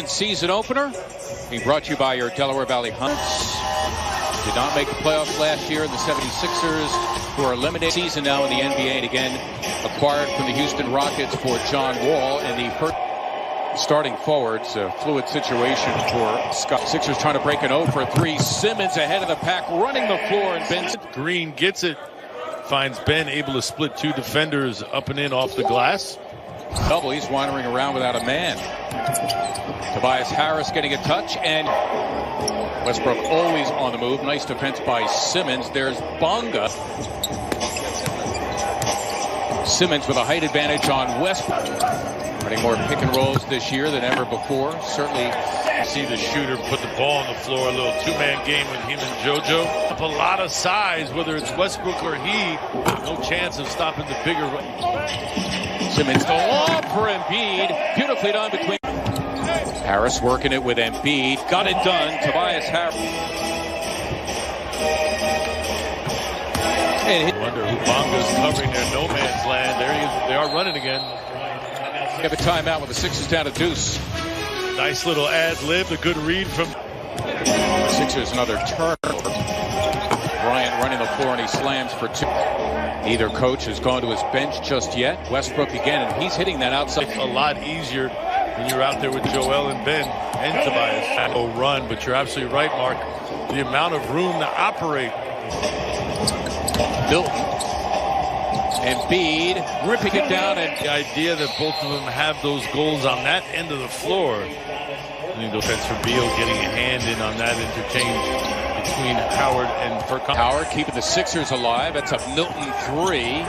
Season opener being brought to you by your Delaware Valley Hunts. Did not make the playoffs last year. The 76ers, who are eliminated season now in the NBA, and again acquired from the Houston Rockets for John Wall. And the first starting forwards, a fluid situation for Scott. Sixers trying to break an 0 for 3. Simmons ahead of the pack, running the floor, and Ben Green gets it, finds Ben able to split two defenders up and in off the glass. Double, he's wandering around without a man. Tobias Harris getting a touch, and Westbrook always on the move. Nice defense by Simmons. There's Bonga. Simmons with a height advantage on Westbrook. Running more pick and rolls this year than ever before. Certainly see the shooter put the ball on the floor. A little two-man game with him and JoJo. Up a lot of size, whether it's Westbrook or he. No chance of stopping the bigger. Simmons the lob for Embiid. Beautifully done between. Harris working it with Embiid. Got it done. Tobias Harris. And wonder who Bonga's covering their no man's land. There he is. They are running again. Have a timeout with the Sixers down to deuce. Nice little ad lib. A good read from Sixers. Another turnover. Bryant running the floor, and he slams for 2. Neither coach has gone to his bench just yet. Westbrook again, and he's hitting that outside. It's a lot easier when you're out there with Joel and Ben and Tobias. No run, but you're absolutely right, Mark. The amount of room to operate. Milton. Embiid ripping it down, and the idea that both of them have those goals on that end of the floor. The defense for Beal getting a hand in on that interchange between Howard and Furkan. Howard keeping the Sixers alive. That's a Milton 3.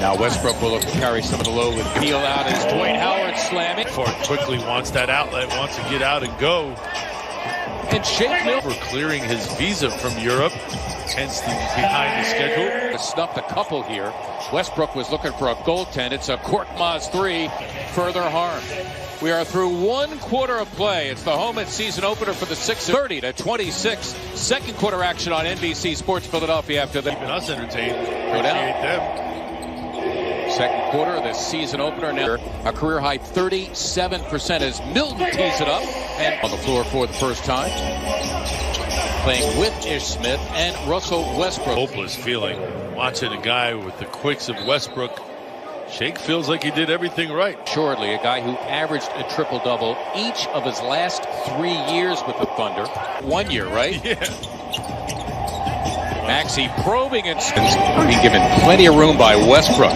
Now Westbrook will look to carry some of the load with Beal out as Dwight Howard slamming. Ford quickly wants that outlet, wants to get out and go. And Shake Milton for clearing his visa from Europe, hence the behind the schedule. Snuffed a couple here. Westbrook was looking for a goaltend. It's a Korkmaz 3, further harm. We are through 1 quarter of play. It's the home and season opener for the Sixers. 30-26. Second quarter action on NBC Sports Philadelphia after that. Keeping us entertained. Go down. Appreciate them. Second quarter of the season opener. Now a career high 37% as Milton tees it up and on the floor for the first time. Playing with Ish Smith and Russell Westbrook. Hopeless feeling watching a guy with the quicks of Westbrook. Shake feels like he did everything right. Shortly, a guy who averaged a triple-double each of his last 3 years with the Thunder. 1 year, right? Yeah. Maxey probing and being given plenty of room by Westbrook.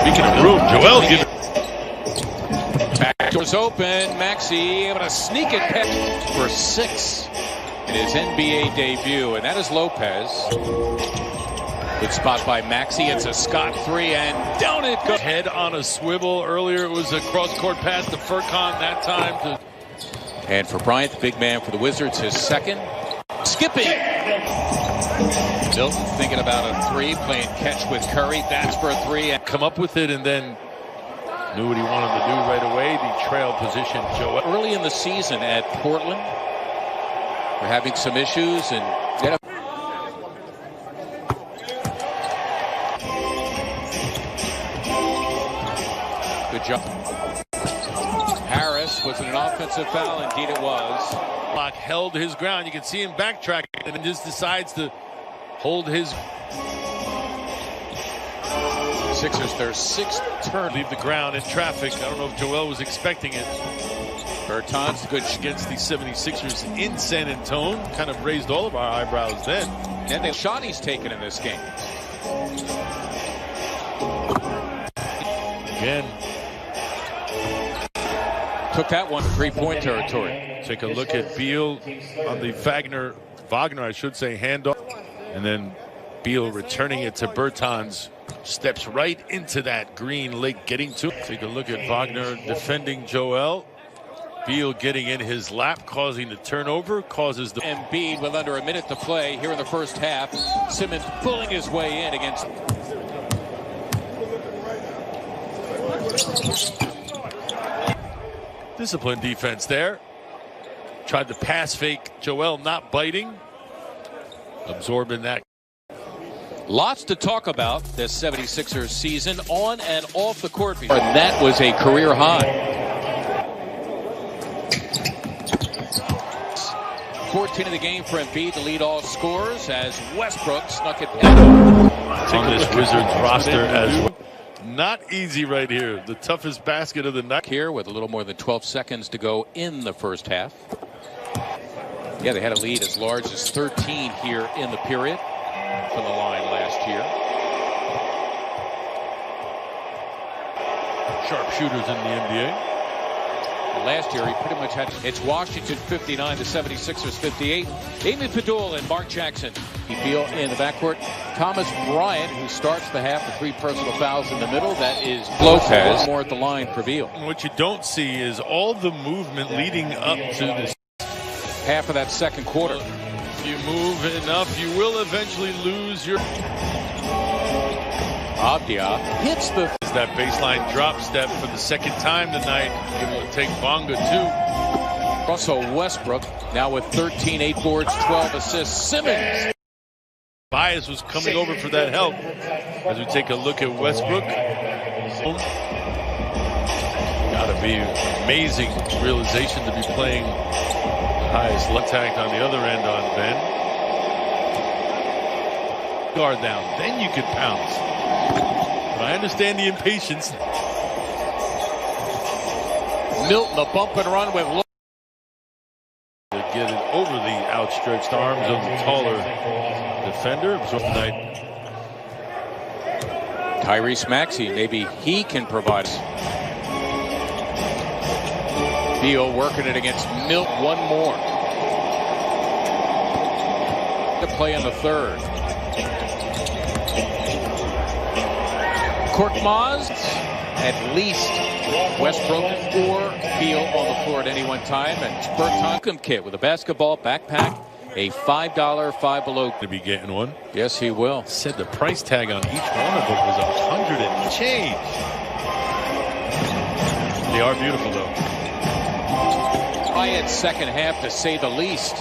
Speaking of room, Joel given. Backdoor's open. Maxey able to sneak it past for 6 in his NBA debut, and that is Lopez. Good spot by Maxey. It's a Scott 3, and down it goes. Head on a swivel. Earlier it was a cross-court pass to Furkan that time. And for Bryant, the big man for the Wizards, his second. Skipping. Milton thinking about a 3, playing catch with Curry. That's for a 3. And come up with it, and then knew what he wanted to do right away. The trail position. Joel. Early in the season at Portland, we're having some issues, and good job. Harris, was it an offensive foul? Indeed it was. Block held his ground. You can see him backtrack and just decides to hold his. Sixers, their 6th turn. Leave the ground in traffic. I don't know if Joel was expecting it. Bertans good against the 76ers in San Antonio. Kind of raised all of our eyebrows then. And the shot he's taken in this game. Again. Took that one to 3-point territory. Take a look at Beal on the Wagner, I should say, handoff. And then Beal returning it to Bertans. Steps right into that Green Lake getting to. Take a look at Wagner defending Joel. Beal getting in his lap, causing the turnover, causes the. Embiid with under a minute to play here in the first half. Simmons pulling his way in against. Disciplined defense there. Tried to pass fake Joel, not biting. Absorbing that. Lots to talk about this 76ers season on and off the court. And that was a career high. 14 of the game for Embiid to lead all scorers as Westbrook snuck it on this Wizards roster as well. Not easy right here. The toughest basket of the night. Here with a little more than 12 seconds to go in the first half. Yeah, they had a lead as large as 13 here in the period from the line last year. Sharpshooters in the NBA. Last year, he pretty much had. It's Washington 59, the 76ers 58. Amy Padula and Mark Jackson. Beal in the backcourt. Thomas Bryant, who starts the half with 3 personal fouls in the middle. That is Lopez. More at the line for Beal. What you don't see is all the movement leading up to this. Half of that second quarter. If you move enough, you will eventually lose your. Abdia hits that baseline drop step for the second time tonight. Able to take Bonga too. Russell Westbrook now with 13, 8 boards, 12 assists. Simmons. Bias was coming over for that help. As we take a look at Westbrook. Gotta be amazing realization to be playing the highest attack on the other end on Ben. Guard down, then you could pounce. But I understand the impatience. Milton, a bump and run with. To get it over the outstretched arms of the taller defender. Tonight. Tyrese Maxey, maybe he can provide. Beal working it against Milt. One more to play in the third. Korkmaz, at least Westbrook or Beal on the floor at any one time. And Bertockham kit with a basketball backpack, a $5 Five Below. To be getting one. Yes, he will. Said the price tag on each one of them was $100 and change. They are beautiful though. Quiet second half to say the least.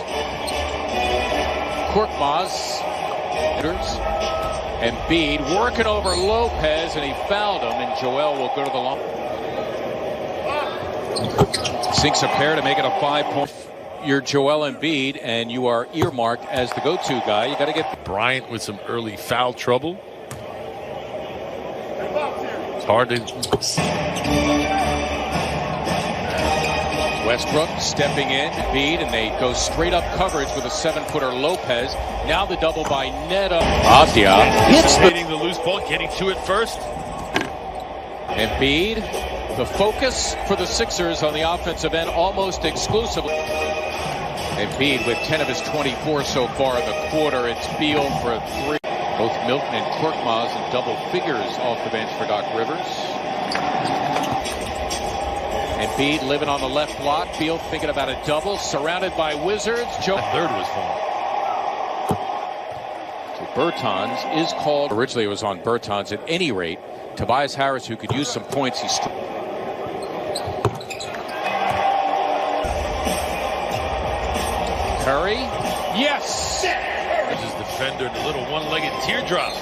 Korkmaz. Embiid working over Lopez, and he fouled him, and Joel will go to the line. Sinks a pair to make it a 5-point. You're Joel Embiid, and you are earmarked as the go-to guy. You got to get Bryant with some early foul trouble. It's hard to. Westbrook stepping in, Embiid, and they go straight up coverage with a 7-footer Lopez. Now the double by Neto. Abdia hits the loose ball, getting to it first. Embiid, the focus for the Sixers on the offensive end almost exclusively. Embiid with 10 of his 24 so far in the quarter. It's Beal for 3. Both Milton and Korkmaz in double figures off the bench for Doc Rivers. Embiid living on the left block. Beal thinking about a double. Surrounded by Wizards. Third was formed. So Bertans is called. Originally it was on Bertans. At any rate, Tobias Harris, who could use some points. He's Curry. Yes! This is defender, the little one-legged teardrop.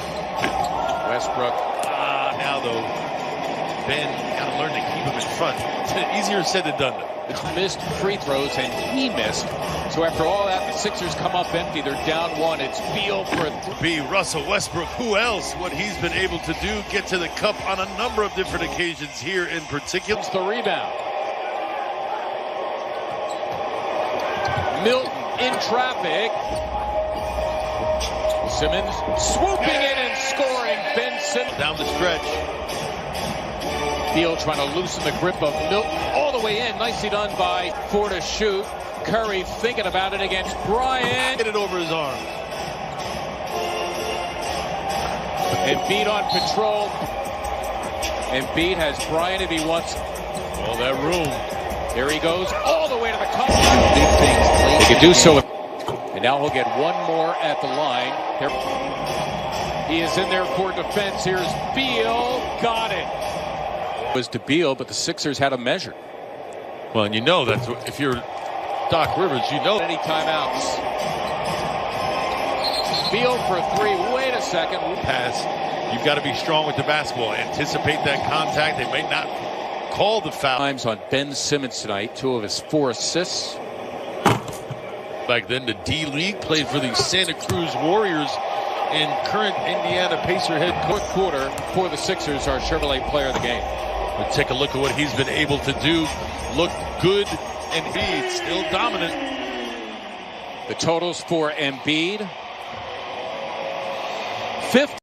Westbrook. Now though, Ben got to learn to keep him in front. It's easier said than done. It's missed free throws, and he missed. So after all that, the Sixers come up empty. They're down 1. It's Beal for Russell Westbrook. Who else? What he's been able to do, get to the cup on a number of different occasions here in particular. The rebound. Milton in traffic. Simmons swooping in and scoring. Ben Simmons down the stretch. Beal trying to loosen the grip of Milton all the way in. Nicely done by 4 to shoot. Curry thinking about it against Bryant. Get it over his arm. Embiid on patrol. Embiid has Bryant if he wants. All that room. There he goes all the way to the cup. Big things. He can do so. And now he'll get one more at the line. He is in there for defense. Here's Beal. Got it. Was to Beal, but the Sixers had a measure. Well, and you know that's if you're Doc Rivers, you know. Any timeouts. Beal for 3. Wait a second. Pass. You've got to be strong with the basketball. Anticipate that contact. They might not call the foul. Times on Ben Simmons tonight. 2 of his 4 assists. back then, the D-League, played for the Santa Cruz Warriors, and current Indiana Pacer head coach. Fourth quarter for the Sixers, our Chevrolet player of the game. We'll take a look at what he's been able to do. Look good, and Embiid still dominant. The totals for Embiid: 50.